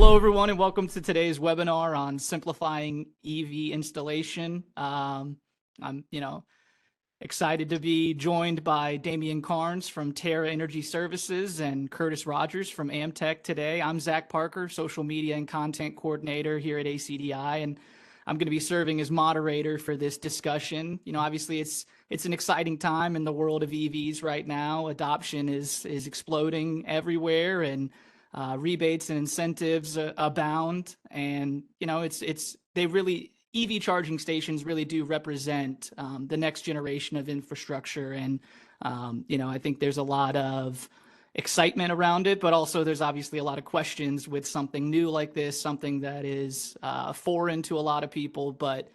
Hello, everyone, and welcome to today's webinar on simplifying EV installation. I'm, excited to be joined by Damian Carnes from Terra Energy Services and Curtis Rogers from Amteck today. I'm Zach Parker, social media and content coordinator here at ACDI, and I'm going to be serving as moderator for this discussion. Obviously, it's an exciting time in the world of EVs right now. Adoption is exploding everywhere, and rebates and incentives abound. And EV charging stations really do represent the next generation of infrastructure. And I think there's a lot of excitement around it, but also there's obviously a lot of questions with something new like this, something that is foreign to a lot of people, but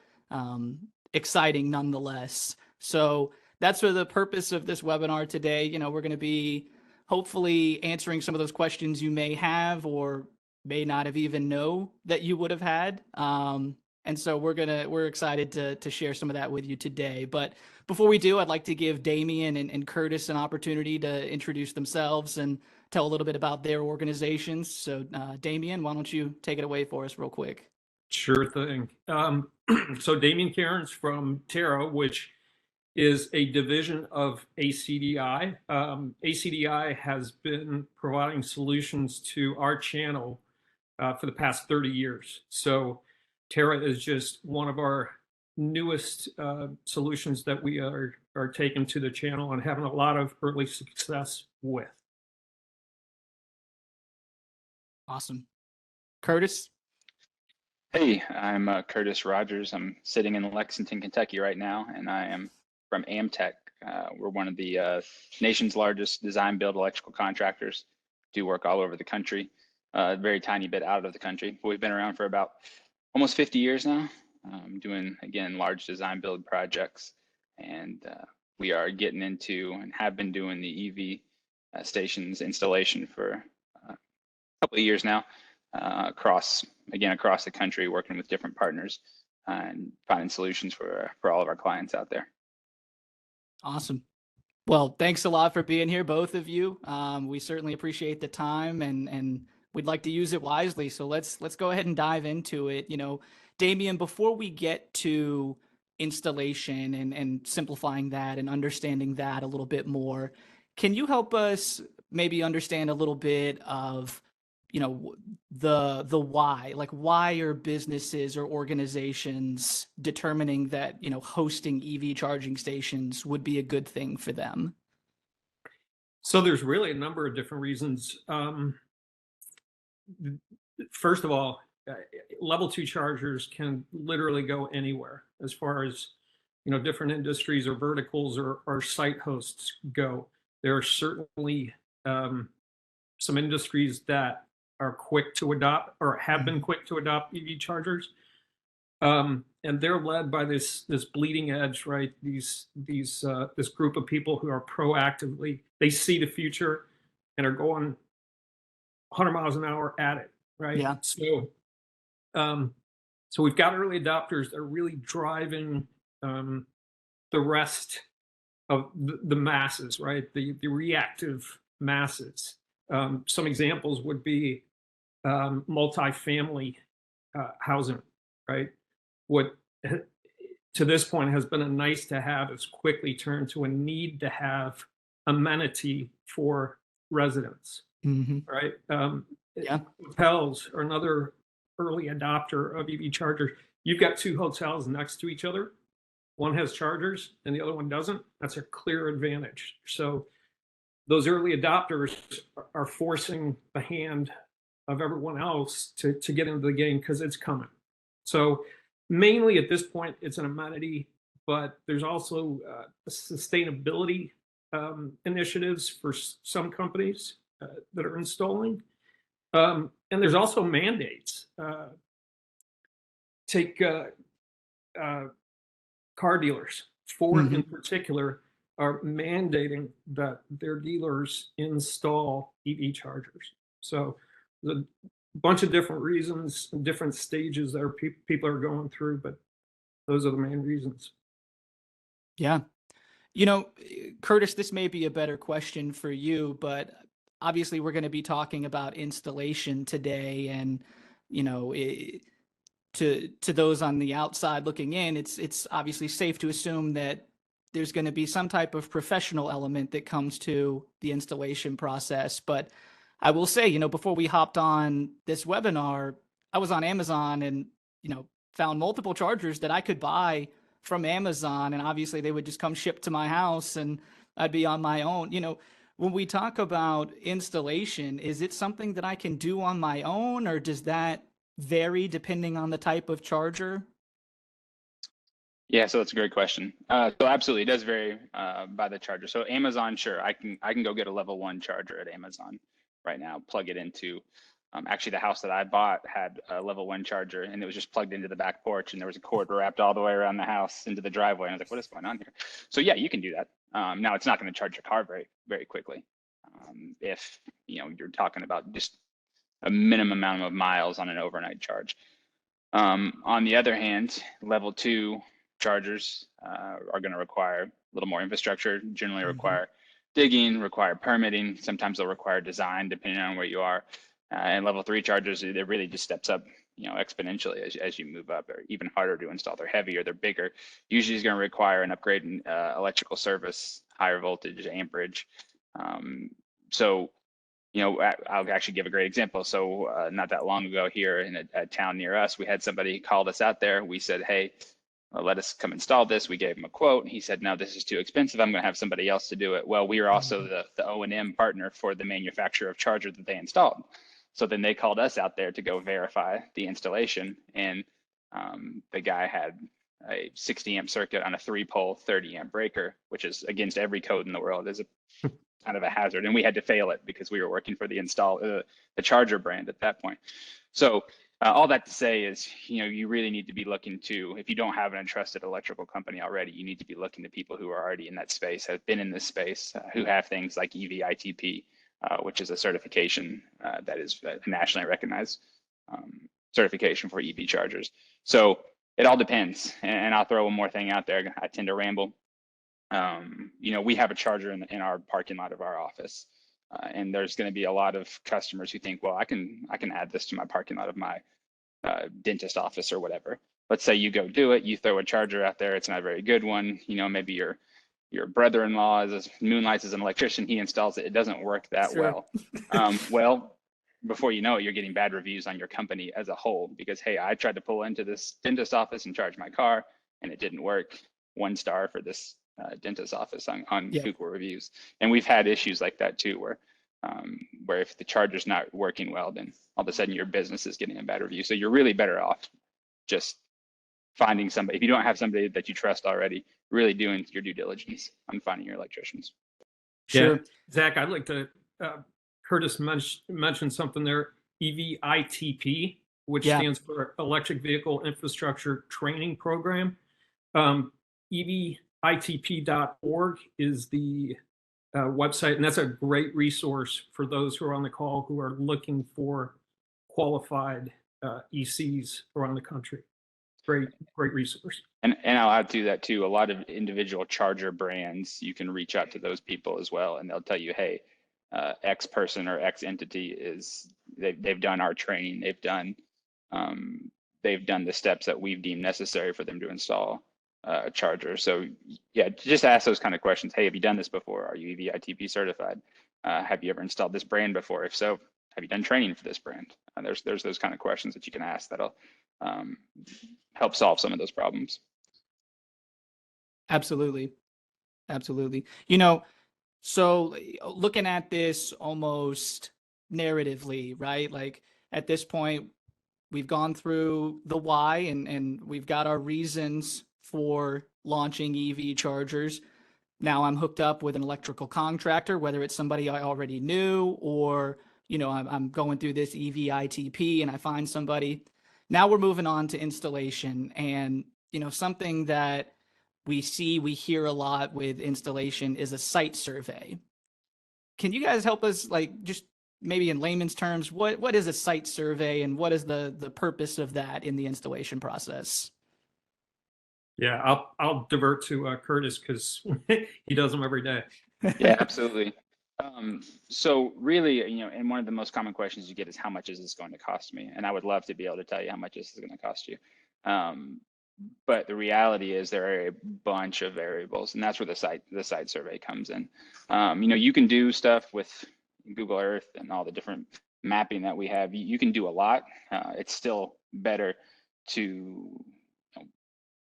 exciting nonetheless. So that's for the purpose of this webinar today. We're going to be hopefully answering some of those questions you may have or may not have even know that you would have had. And so we're excited to share some of that with you today. But before we do, I'd like to give Damian and Curtis an opportunity to introduce themselves and tell a little bit about their organizations. So Damian, why don't you take it away for us real quick? Sure thing. So Damian Cairns from Terra, which is a division of ACDI. ACDI has been providing solutions to our channel for the past 30 years. So Terra is just one of our newest solutions that we are taking to the channel and having a lot of early success with. Awesome. Curtis? Hey, I'm Curtis Rogers. I'm sitting in Lexington, Kentucky right now, and I am from Amteck. We're one of the nation's largest design build electrical contractors. Do work all over the country, a very tiny bit out of the country. But we've been around for about almost 50 years now, doing, again, large design build projects. And we are getting into and have been doing the EV stations installation for a couple of years now, across the country, working with different partners and finding solutions for all of our clients out there. Awesome. Well, thanks a lot for being here, both of you. We certainly appreciate the time, and we'd like to use it wisely. So let's go ahead and dive into it. Damian, before we get to installation and simplifying that and understanding that a little bit more, can you help us maybe understand a little bit of the why? Like, why are businesses or organizations determining that hosting EV charging stations would be a good thing for them? So there's really a number of different reasons. First of all, level 2 chargers can literally go anywhere as far as different industries or verticals or site hosts go. There are certainly some industries that are quick to adopt or have been quick to adopt EV chargers, and they're led by this bleeding edge, right? This group of people who are proactively, they see the future and are going 100 miles an hour at it, right? Yeah. So we've got early adopters that are really driving the rest of the masses, right? The reactive masses. Some examples would be multifamily housing, right? What to this point has been a nice to have has quickly turned to a need to have amenity for residents, right? Hotels are another early adopter of EV chargers. You've got two hotels next to each other. One has chargers and the other one doesn't. That's a clear advantage. So those early adopters are forcing the hand of everyone else to get into the game because it's coming. So mainly at this point, it's an amenity, but there's also sustainability initiatives for some companies that are installing. And there's also mandates. Take car dealers. Ford in particular are mandating that their dealers install EV chargers. So there's a bunch of different reasons and different stages that people are going through, but those are the main reasons. Yeah. Curtis, this may be a better question for you, but obviously we're going to be talking about installation today. And you know, to those on the outside looking in, it's obviously safe to assume that there's going to be some type of professional element that comes to the installation process. But I will say, you know, before we hopped on this webinar, I was on Amazon and, you know, found multiple chargers that I could buy from Amazon, and obviously they would just come shipped to my house and I'd be on my own. You know, when we talk about installation, is it something that I can do on my own, or does that vary depending on the type of charger? Yeah, so that's a great question. So absolutely, it does vary by the charger. So Amazon, sure, I can go get a level 1 charger at Amazon right now, plug it into. Actually, the house that I bought had a level 1 charger, and it was just plugged into the back porch, and there was a cord wrapped all the way around the house into the driveway. And I was like, what is going on here? So yeah, you can do that. Now it's not going to charge your car very, very quickly. If you're talking about just a minimum amount of miles on an overnight charge. On the other hand, level 2 chargers are going to require a little more infrastructure, generally require digging, require permitting. Sometimes they'll require design depending on where you are. And level 3 chargers, it really just steps up, exponentially as you move up. They're even harder to install. They're heavier, they're bigger. Usually it's going to require an upgrade in electrical service, higher voltage, amperage. So I'll actually give a great example. So not that long ago here in a town near us, we had somebody called us out there. We said, hey, let us come install this. We gave him a quote. He said, no, this is too expensive. I'm going to have somebody else to do it. Well, we are also the O&M partner for the manufacturer of charger that they installed. So then they called us out there to go verify the installation. And the guy had a 60 amp circuit on a 3-pole 30 amp breaker, which is against every code in the world. Is a kind of a hazard, and we had to fail it because we were working for the charger brand at that point. So all that to say is, you really need to be looking to, if you don't have an trusted electrical company already, you need to be looking to people who are already in that space, have been in this space, who have things like EV-ITP, which is a certification that is a nationally recognized certification for EV chargers. So it all depends. And I'll throw one more thing out there. I tend to ramble. We have a charger in our parking lot of our office, and there's going to be a lot of customers who think, well, I can add this to my parking lot of my dentist office or whatever. Let's say you go do it, you throw a charger out there, it's not a very good one. Maybe your brother-in-law moonlights as an electrician, he installs it, it doesn't work that Sure. well. Well, before you know it, you're getting bad reviews on your company as a whole because, hey, I tried to pull into this dentist office and charge my car, and it didn't work. 1 star for this dentist office on Google reviews. And we've had issues like that too, where if the charger's not working well, then all of a sudden your business is getting a bad review. So you're really better off just finding somebody. If you don't have somebody that you trust already, really doing your due diligence on finding your electricians. Sure. Yeah, Zach, I'd like to, Curtis mentioned something there, EV-ITP, which stands for Electric Vehicle Infrastructure Training Program. EVITP.org is the website, and that's a great resource for those who are on the call who are looking for qualified ECs around the country. Great resource. And I'll add to that too, a lot of individual charger brands, you can reach out to those people as well, and they'll tell you, hey, X person or X entity they've done our training, they've done the steps that we've deemed necessary for them to install a charger. So yeah, just ask those kind of questions. Hey, have you done this before? Are you EV-ITP certified? Have you ever installed this brand before? If so, have you done training for this brand? There's those kind of questions that you can ask that'll help solve some of those problems. Absolutely. So looking at this almost narratively, right? Like at this point, we've gone through the why and we've got our reasons for launching EV chargers. Now I'm hooked up with an electrical contractor, whether it's somebody I already knew or, I'm going through this EV-ITP and I find somebody. Now we're moving on to installation, and, something that we hear a lot with installation is a site survey. Can you guys help us, like, just maybe in layman's terms, what is a site survey and what is the purpose of that in the installation process? Yeah, I'll divert to Curtis because he does them every day. Yeah, absolutely. So really, and one of the most common questions you get is how much is this going to cost me? And I would love to be able to tell you how much this is going to cost you. But the reality is there are a bunch of variables, and that's where the site survey comes in. You can do stuff with Google Earth and all the different mapping that we have. You can do a lot. It's still better to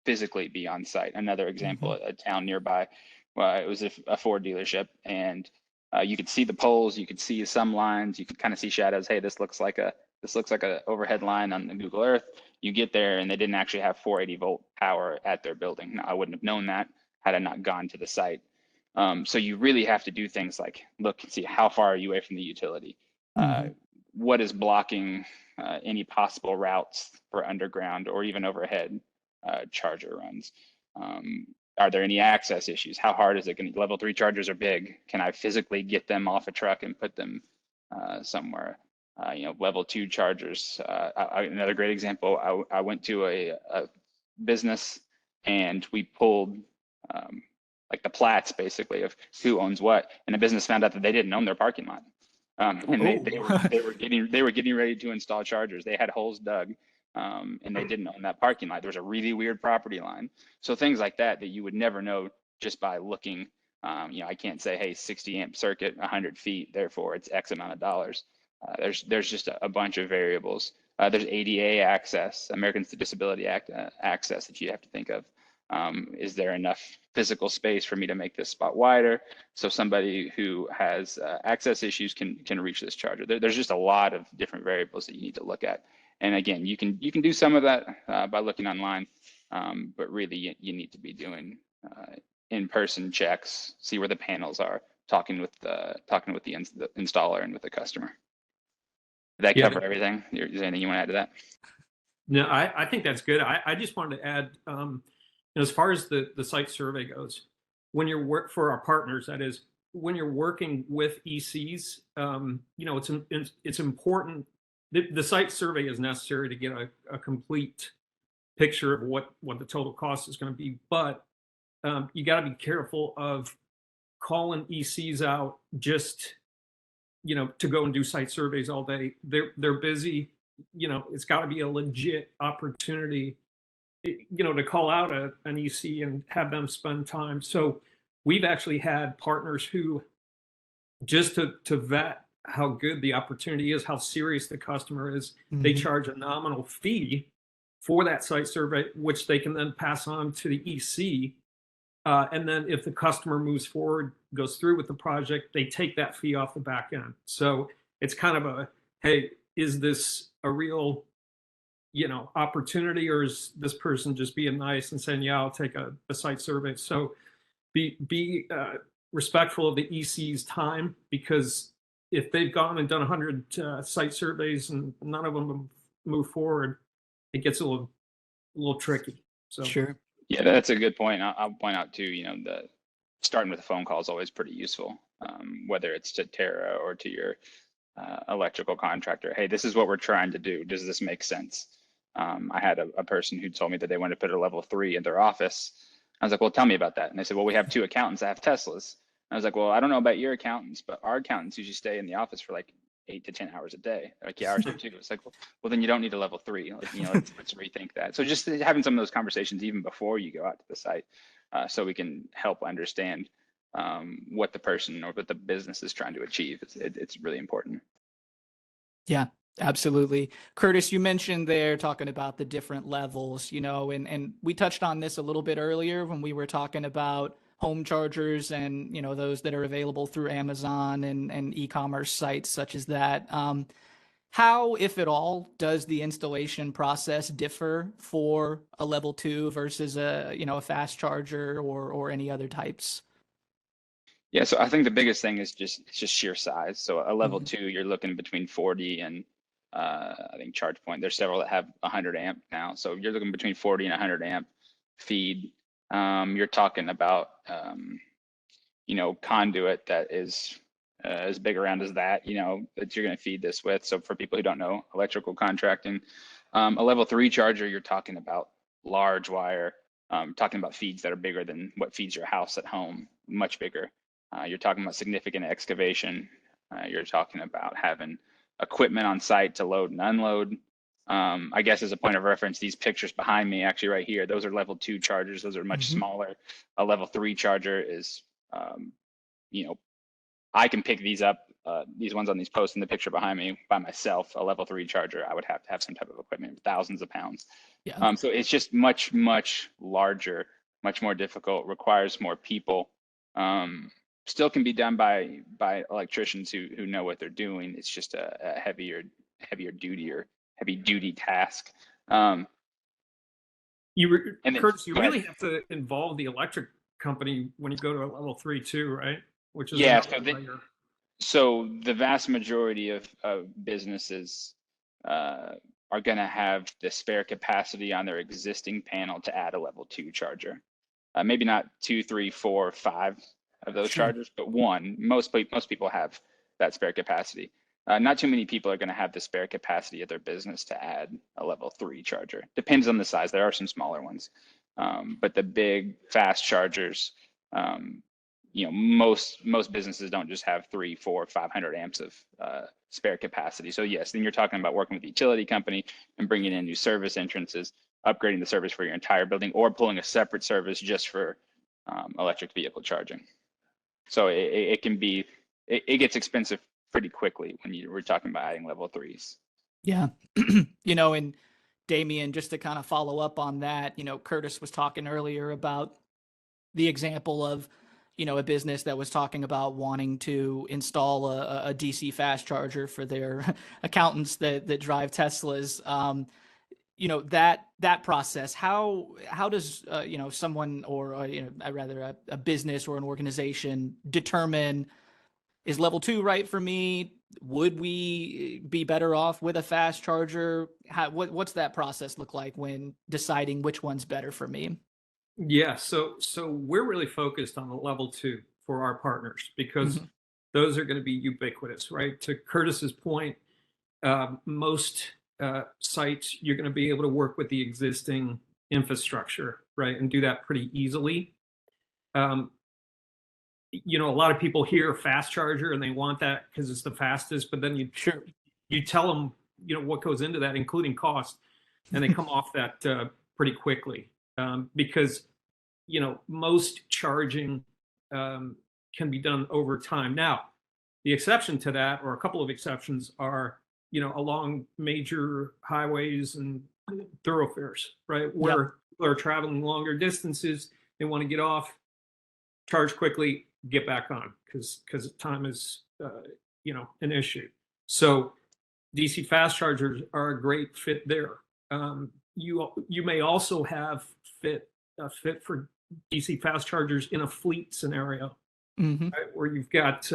physically be on site. Another example, a town nearby, it was a Ford dealership, and you could see the poles, you could see some lines, you could kind of see shadows. Hey, this looks like a overhead line on the Google Earth. You get there and they didn't actually have 480 volt power at their building. Now, I wouldn't have known that had I not gone to the site. So you really have to do things like look and see how far are you away from the utility. What is blocking any possible routes for underground or even overhead charger runs? Are there any access issues? How hard is it going to, level 3 chargers are big. Can I physically get them off a truck and put them somewhere? Level 2 chargers. Another great example, I went to a business and we pulled like the plats basically of who owns what, and the business found out that they didn't own their parking lot. And they were getting ready to install chargers. They had holes dug, and they didn't own that parking lot. There was a really weird property line. So things like that you would never know just by looking. I can't say, hey, 60 amp circuit, 100 feet, therefore it's X amount of dollars. There's just a bunch of variables. There's ADA access, Americans with Disability Act access that you have to think of. Is there enough physical space for me to make this spot wider so somebody who has access issues can reach this charger? There's just a lot of different variables that you need to look at. And again, you can do some of that by looking online, but really you need to be doing in-person checks, see where the panels are, talking with the installer and with the customer. Did that cover everything? Is there anything you want to add to that? No, I think that's good. I just wanted to add, as far as the site survey goes, when you're for our partners, that is, when you're working with ECs, it's important. The site survey is necessary to get a complete picture of what the total cost is going to be, but you got to be careful of calling ECs out just to go and do site surveys all day. They're busy. It's got to be a legit opportunity, to call out an EC and have them spend time. So we've actually had partners who, just to vet how good the opportunity is, how serious the customer is, they charge a nominal fee for that site survey, which they can then pass on to the EC. And then if the customer moves forward, goes through with the project, they take that fee off the back end. So it's kind of hey, is this a real, opportunity, or is this person just being nice and saying, yeah, I'll take a site survey? So be respectful of the EC's time, because if they've gone and done 100 site surveys and none of them move forward, it gets a little tricky. So Sure. Yeah, that's a good point. I'll point out too, the starting with a phone call is always pretty useful, whether it's to Terra or to your electrical contractor. Hey, this is what we're trying to do. Does this make sense? I had a person who told me that they wanted to put a level 3 in their office. I was like, well, tell me about that. And they said, well, we have 2 accountants that have Teslas. I was like, well, I don't know about your accountants, but our accountants usually stay in the office for like 8 to 10 hours a day. Like, yeah, ours do too. It's like, well, then you don't need a level 3. Like, let's rethink that. So just having some of those conversations even before you go out to the site, so we can help understand what the person or what the business is trying to achieve. It's really important. Yeah, absolutely. Curtis, you mentioned there talking about the different levels, and we touched on this a little bit earlier when we were talking about home chargers and, those that are available through Amazon and e-commerce sites such as that. How, if at all, does the installation process differ for a level 2 versus a fast charger or any other types? Yeah, so I think the biggest thing is just sheer size. So a level 2, you're looking between 40 and I think ChargePoint. There's several that have 100 amp now. So you're looking between 40 and 100 amp feed. You're talking about conduit that is as big around as that, that you're going to feed this with. So for people who don't know electrical contracting, a level 3 charger, you're talking about large wire, talking about feeds that are bigger than what feeds your house at home, much bigger. You're talking about significant excavation. You're talking about having equipment on site to load and unload. I guess as a point of reference, these pictures behind me, actually right here, those are level 2 chargers. Those are much smaller. A level 3 charger is, you know, I can pick these up, these ones on these posts in the picture behind me by myself. A level 3 charger, I would have to have some type of equipment, thousands of pounds. Yeah. So it's just much, much larger, much more difficult, requires more people. Still can be done by electricians who know what they're doing. It's just a heavy duty task. Curtis, you Go really ahead. have to involve the electric company when you go to a level 3 too, right? Which is Yeah, another layer. so the vast majority of businesses are going to have the spare capacity on their existing panel to add a level 2 charger. Maybe not 2, 3, 4, 5 of those chargers, but one. Most people have that spare capacity. Not too many people are going to have the spare capacity at their business to add a level 3 charger. Depends on the size. There are some smaller ones, but the big fast chargers, you know, most businesses don't just have 3, 4, 500 amps of spare capacity. So yes, then you're talking about working with the utility company and bringing in new service entrances, upgrading the service for your entire building, or pulling a separate service just for electric vehicle charging. So it can be, it gets expensive pretty quickly when we're talking about adding level 3s. Yeah. You know, and Damien, just to kind of follow up on that, you know, Curtis was talking earlier about the example of, you know, a business that was talking about wanting to install a DC fast charger for their accountants that drive Teslas. You know, that process, how does you know, someone, or you know, rather a business or an organization determine, is level 2 right for me? Would we be better off with a fast charger? What's that process look like when deciding which one's better for me? Yeah, so we're really focused on the level 2 for our partners because Mhm. those are going to be ubiquitous, right? To Curtis's point, most sites you're going to be able to work with the existing infrastructure, right, and do that pretty easily. Um, you know, a lot of people hear fast charger and they want that because it's the fastest, but then Sure. you tell them, you know, what goes into that, including cost, and they come off that pretty quickly because, you know, most charging can be done over time. Now, the exception to that, or a couple of exceptions, are, you know, along major highways and thoroughfares, right, Yep. where people are traveling longer distances, they want to get off, charge quickly, get back on, because time is, you know, an issue. So DC fast chargers are a great fit there. You may also have fit for DC fast chargers in a fleet scenario, Hmm. right, where you've got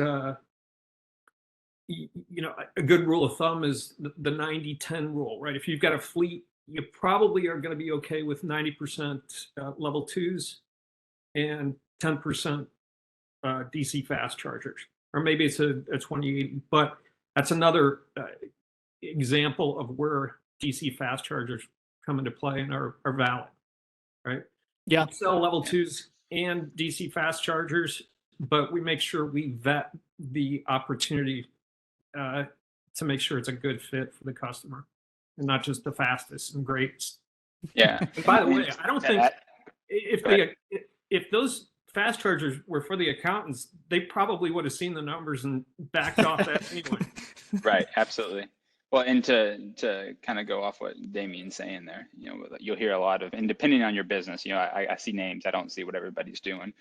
you know, a good rule of thumb is the 90-10 rule, right? If you've got a fleet, you probably are going to be okay with 90% level 2s and 10% DC fast chargers, or maybe it's a 2080, but that's another example of where DC fast chargers come into play and are valid, right? Yeah. We sell level 2s and DC fast chargers, but we make sure we vet the opportunity to make sure it's a good fit for the customer and not just the fastest and greatest. Yeah. And by the way, I don't think if Go ahead. if those fast chargers were for the accountants, they probably would have seen the numbers and backed off that anyway. Right, absolutely. Well, and to kind of go off what Damien's saying there, you know, you'll hear a lot of, and depending on your business, you know, I see names, I don't see what everybody's doing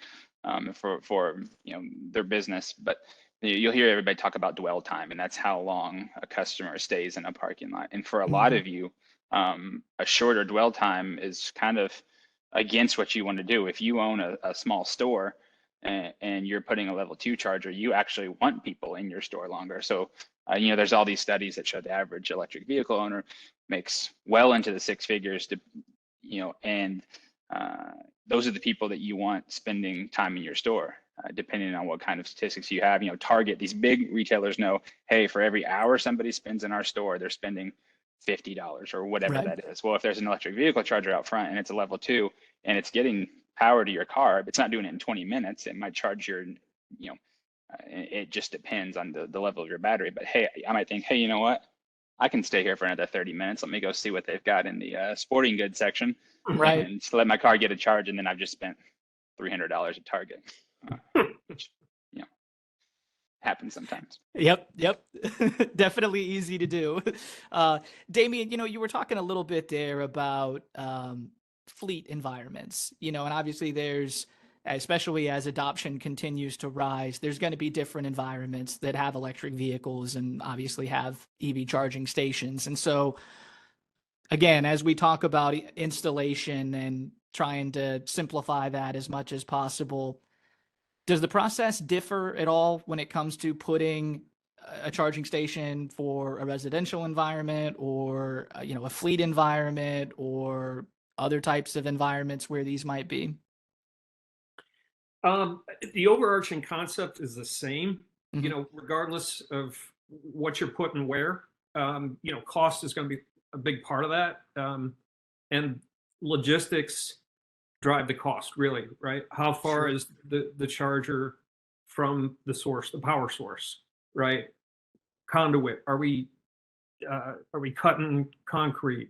for you know, their business, but you'll hear everybody talk about dwell time, and that's how long a customer stays in a parking lot. And for a lot Mhm. of you, a shorter dwell time is kind of against what you want to do. If you own a small store and you're putting a level 2 charger, you actually want people in your store longer. So you know, there's all these studies that show the average electric vehicle owner makes well into the 6 figures to, you know, and those are the people that you want spending time in your store, depending on what kind of statistics you have. You know, Target, these big retailers know, hey, for every hour somebody spends in our store, they're spending $50 or whatever Right. that is. Well, if there's an electric vehicle charger out front and it's a level 2 and it's getting power to your car, it's not doing it in 20 minutes. It might charge your it just depends on the level of your battery. But hey, I might think, hey, you know what? I can stay here for another 30 minutes. Let me go see what they've got in the sporting goods section, Right. and just let my car get a charge, and then I've just spent $300 at Target, which happens sometimes. Yep. Definitely easy to do. Damien, you were talking a little bit there about fleet environments, and obviously there's, especially as adoption continues to rise, there's going to be different environments that have electric vehicles and obviously have EV charging stations. And so, again, as we talk about installation and trying to simplify that as much as possible, does the process differ at all when it comes to putting a charging station for a residential environment or, a fleet environment or other types of environments where these might be? The overarching concept is the same, Mhm. regardless of what you're putting where. Cost is going to be a big part of that, and logistics drive the cost, really, right? How far Sure. is the charger from the source, the power source, right? Conduit. Are we cutting concrete?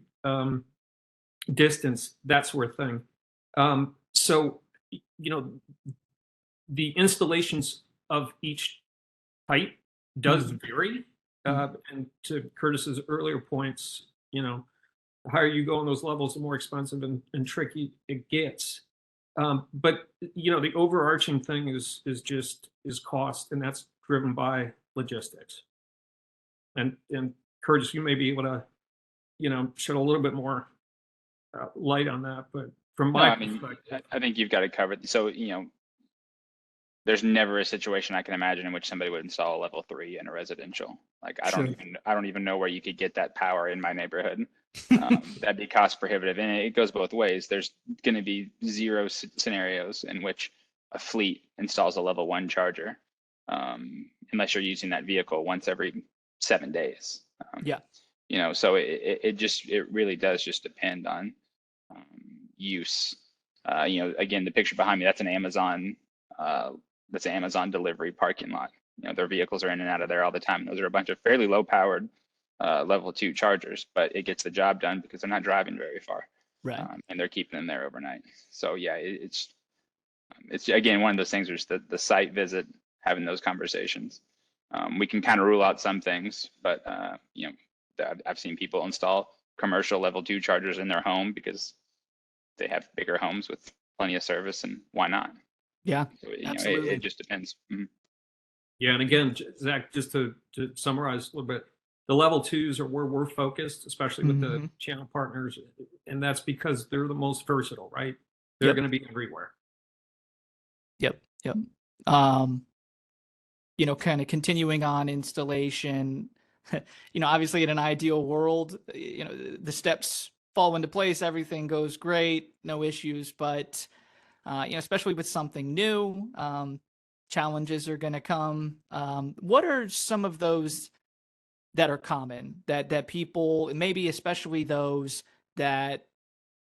Distance, that sort of thing. So, the installations of each type does Mhm. vary. Mhm. And to Curtis's earlier points, the higher you go in those levels, the more expensive and tricky it gets. But the overarching thing is cost, and that's driven by logistics. And Curtis, you may be able to shed a little bit more light on that. But from No, my I mean, perspective, I think you've got it covered. So, there's never a situation I can imagine in which somebody would install a level 3 in a residential. Like Sure. I don't even know where you could get that power in my neighborhood. That'd be cost prohibitive, and it goes both ways. There's going to be zero scenarios in which a fleet installs a level 1 charger, unless you're using that vehicle once every 7 days. Yeah. So it really does just depend on use. Again, the picture behind me, that's an Amazon delivery parking lot. Their vehicles are in and out of there all the time. Those are a bunch of fairly low powered level 2 chargers, but it gets the job done because they're not driving very far, Right. and they're keeping them there overnight. So yeah, it's again one of those things where just the site visit, having those conversations. We can kind of rule out some things, but I've seen people install commercial level 2 chargers in their home because they have bigger homes with plenty of service, and why not? Yeah. So, Absolutely. it just depends. Mhm. yeah. And again, Zach, just to summarize a little bit, the level twos are where we're focused, especially with the Mhm. channel partners, and that's because they're the most versatile, right? They're Yep. going to be everywhere. Yep. Kind of continuing on installation, obviously in an ideal world, the steps fall into place, everything goes great, no issues, but, especially with something new, challenges are going to come. What are some of those that are common that people, maybe especially those that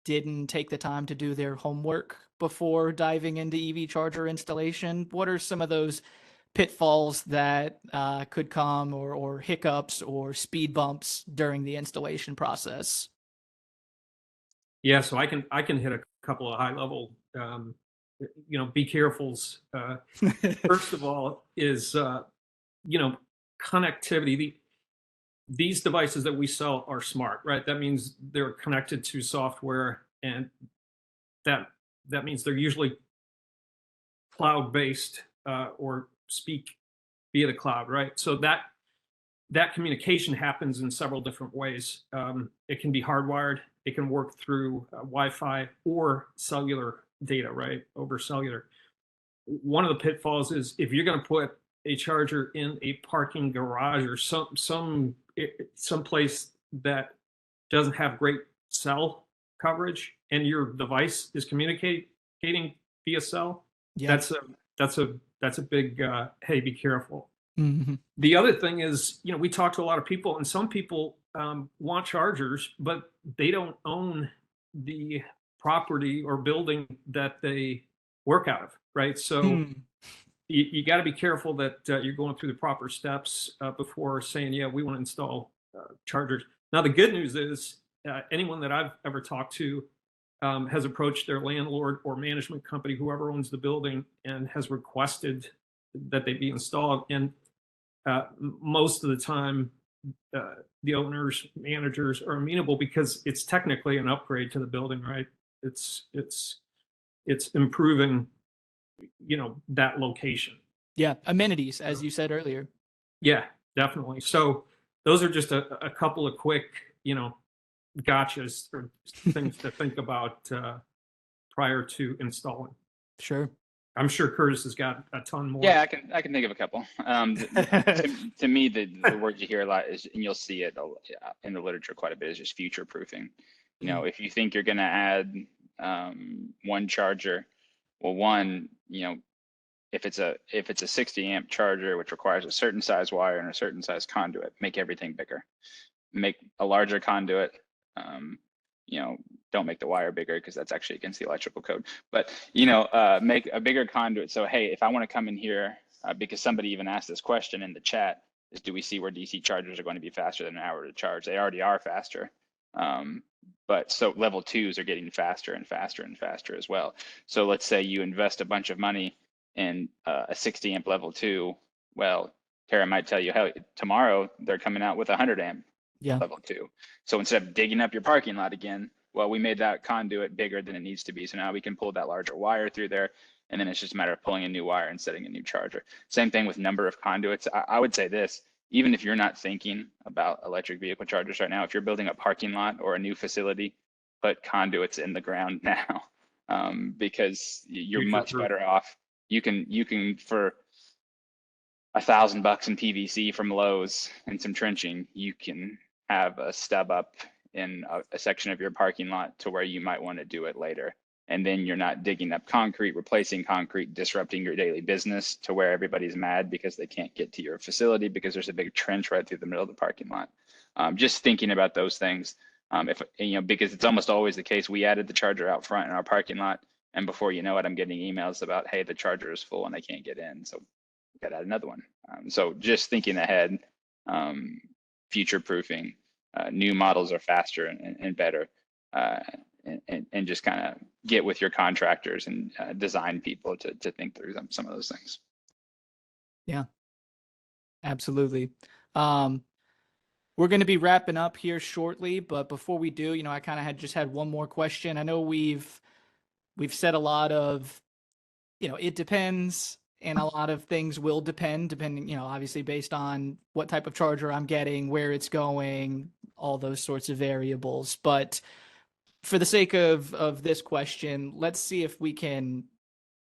didn't take the time to do their homework before diving into EV charger installation? What are some of those pitfalls that could come, or hiccups or speed bumps during the installation process? Yeah, so I can hit a couple of high level, be carefuls. First of all, is you know connectivity. These devices that we sell are smart, right? That means they're connected to software, and that that means they're usually cloud based, or speak via the cloud, right? So that communication happens in several different ways. It can be hardwired. It can work through Wi-Fi or cellular data, right? Over cellular. One of the pitfalls is if you're going to put a charger in a parking garage or some place that doesn't have great cell coverage, and your device is communicating via cell, Yeah. that's a big hey, be careful. Hmm. The other thing is, we talk to a lot of people, and some people want chargers, but they don't own the property or building that they work out of, right? So you got to be careful that you're going through the proper steps before saying, yeah, we want to install chargers. Now, the good news is anyone that I've ever talked to has approached their landlord or management company, whoever owns the building, and has requested that they be installed. And most of the time, the owners, managers are amenable because it's technically an upgrade to the building, right? It's improving, that location. Yeah, amenities, as you said earlier. Yeah, definitely. So those are just a couple of quick, gotchas or things to think about prior to installing. Sure. I'm sure Curtis has got a ton more. Yeah, I can think of a couple. To me, the word you hear a lot is, and you'll see it in the literature quite a bit, is just future proofing. If you think you're going to add one charger, well, one, if it's a 60 amp charger, which requires a certain size wire and a certain size conduit, make everything bigger. Make a larger conduit. Don't make the wire bigger because that's actually against the electrical code. But make a bigger conduit. So hey, if I want to come in here, because somebody even asked this question in the chat, is do we see where DC chargers are going to be faster than an hour to charge? They already are faster. But so level 2s are getting faster and faster and faster as well. So let's say you invest a bunch of money in a 60 amp level 2. Well, Terra might tell you, hey, tomorrow they're coming out with a 100 amp level 2. So instead of digging up your parking lot again, well, we made that conduit bigger than it needs to be. So now we can pull that larger wire through there. And then it's just a matter of pulling a new wire and setting a new charger. Same thing with number of conduits. I would say this, even if you're not thinking about electric vehicle chargers right now, if you're building a parking lot or a new facility, put conduits in the ground now, because you're much better off. You can for $1,000 in PVC from Lowe's and some trenching, you can have a stub up in a section of your parking lot to where you might want to do it later. And then you're not digging up concrete, replacing concrete, disrupting your daily business to where everybody's mad because they can't get to your facility because there's a big trench right through the middle of the parking lot. Just thinking about those things, because it's almost always the case. We added the charger out front in our parking lot, and before you know it, I'm getting emails about, hey, the charger is full and I can't get in, so we got to add another one. So just thinking ahead, future proofing. New models are faster and better, and just kind of get with your contractors and design people to think through some of those things. Yeah, absolutely. We're going to be wrapping up here shortly, but before we do, I kind of had one more question. I know we've said a lot of, it depends, and a lot of things will depending, obviously based on what type of charger I'm getting, where it's going, all those sorts of variables. But for the sake of this question, let's see if we can,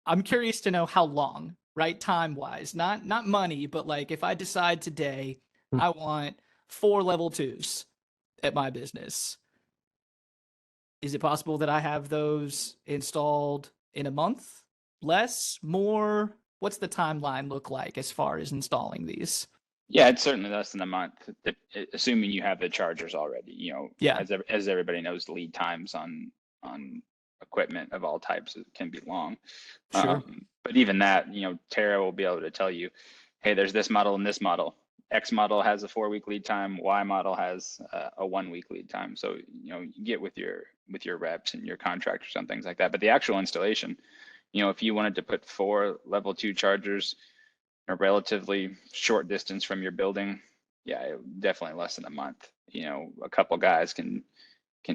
I'm curious to know how long, right? Time-wise, not money, but like if I decide today I want 4 level 2s at my business, is it possible that I have those installed in a month? Less? More? What's the timeline look like as far as installing these? Yeah, it's certainly less than a month, assuming you have the chargers already. Yeah. As everybody knows, lead times on equipment of all types can be long. Sure. But even that, Terra will be able to tell you, hey, there's this model and this model. X model has a 4-week lead time. Y model has a 1-week lead time. So you get with your reps and your contractors and things like that. But the actual installation, if you wanted to put 4 level 2 chargers a relatively short distance from your building, yeah, definitely less than a month. A couple guys can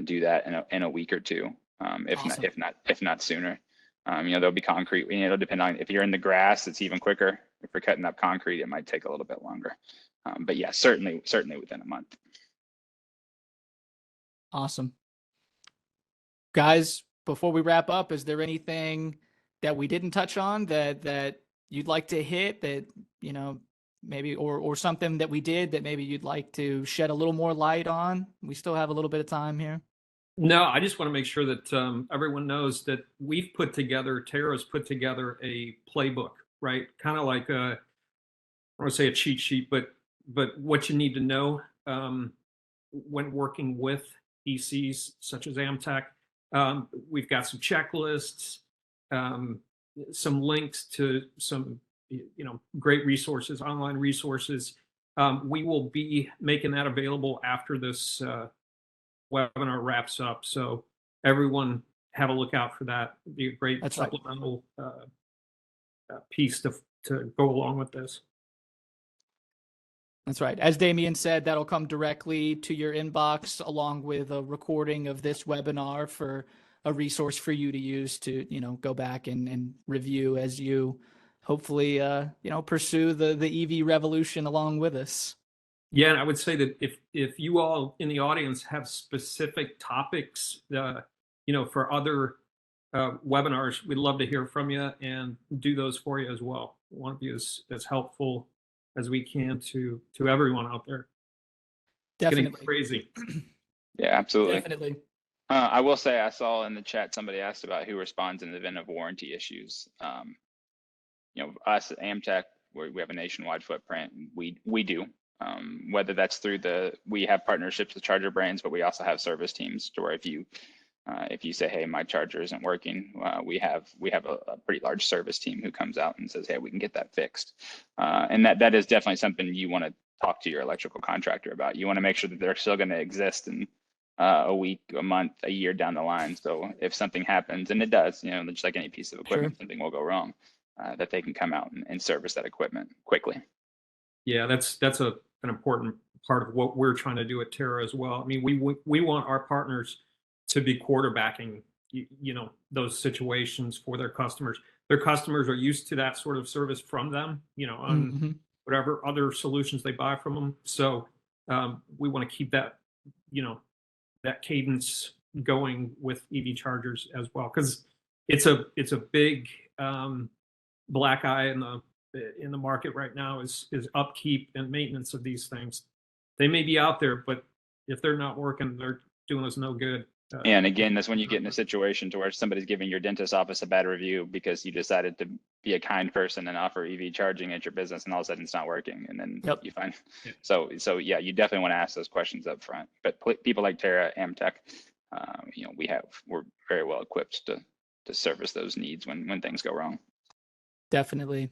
do that in a week or two, Awesome. if not sooner. There'll be concrete. It'll depend on, if you're in the grass, it's even quicker. If you're cutting up concrete, it might take a little bit longer. But yeah, certainly within a month. Awesome. Guys, before we wrap up, is there anything that we didn't touch on that you'd like to hit, that, maybe, or something that we did that maybe you'd like to shed a little more light on? We still have a little bit of time here. No, I just want to make sure that everyone knows that Terra's put together a playbook, right? Kind of like I want to say a cheat sheet, but what you need to know when working with ECs such as Amteck. We've got some checklists, some links to some great resources, online resources. We will be making that available after this webinar wraps up. So everyone have a look out for that. It'd be a great That's right. supplemental piece to go along with this. That's right. As Damien said, that'll come directly to your inbox along with a recording of this webinar for a resource for you to use to, go back and review as you hopefully, pursue the EV revolution along with us. Yeah, and I would say that if you all in the audience have specific topics, for other webinars, we'd love to hear from you and do those for you as well. We want to be as helpful as we can to everyone out there. It's Definitely. getting crazy. Yeah, absolutely. Definitely. I will say I saw in the chat somebody asked about who responds in the event of warranty issues. Us at Amteck, we have a nationwide footprint. We do. Whether that's through we have partnerships with charger brands, but we also have service teams to where if you say, hey, my charger isn't working, we have a pretty large service team who comes out and says, hey, we can get that fixed. And that is definitely something you want to talk to your electrical contractor about. You want to make sure that they're still going to exist in a week, a month, a year down the line. So if something happens, and it does, just like any piece of equipment, something will go wrong, that they can come out and service that equipment quickly. Yeah, that's an important part of what we're trying to do at Terra as well. I mean, we want our partners to be quarterbacking, those situations for their customers. Their customers are used to that sort of service from them, on whatever other solutions they buy from them. So we want to keep that, that cadence going with EV chargers as well, because it's a big black eye in the market right now is upkeep and maintenance of these things. They may be out there, but if they're not working, they're doing us no good. And again, that's when you get in a situation to where somebody's giving your dentist office a bad review because you decided to be a kind person and offer EV charging at your business, and all of a sudden it's not working, and then you find. So yeah, you definitely want to ask those questions up front. But people like Terra, Amteck, we're very well equipped to service those needs when things go wrong. Definitely.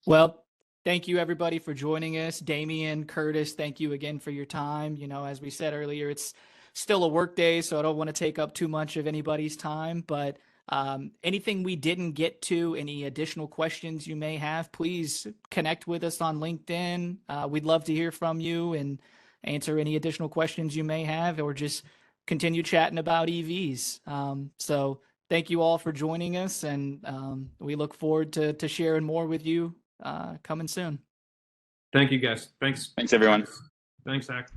Well, thank you everybody for joining us. Damien, Curtis, thank you again for your time. As we said earlier, it's still a work day, so I don't want to take up too much of anybody's time, but anything we didn't get to, any additional questions you may have, please connect with us on LinkedIn. We'd love to hear from you and answer any additional questions you may have, or just continue chatting about EVs. So thank you all for joining us, and we look forward to sharing more with you coming soon. Thank you, guys. Thanks. Thanks, everyone. Thanks, Zach.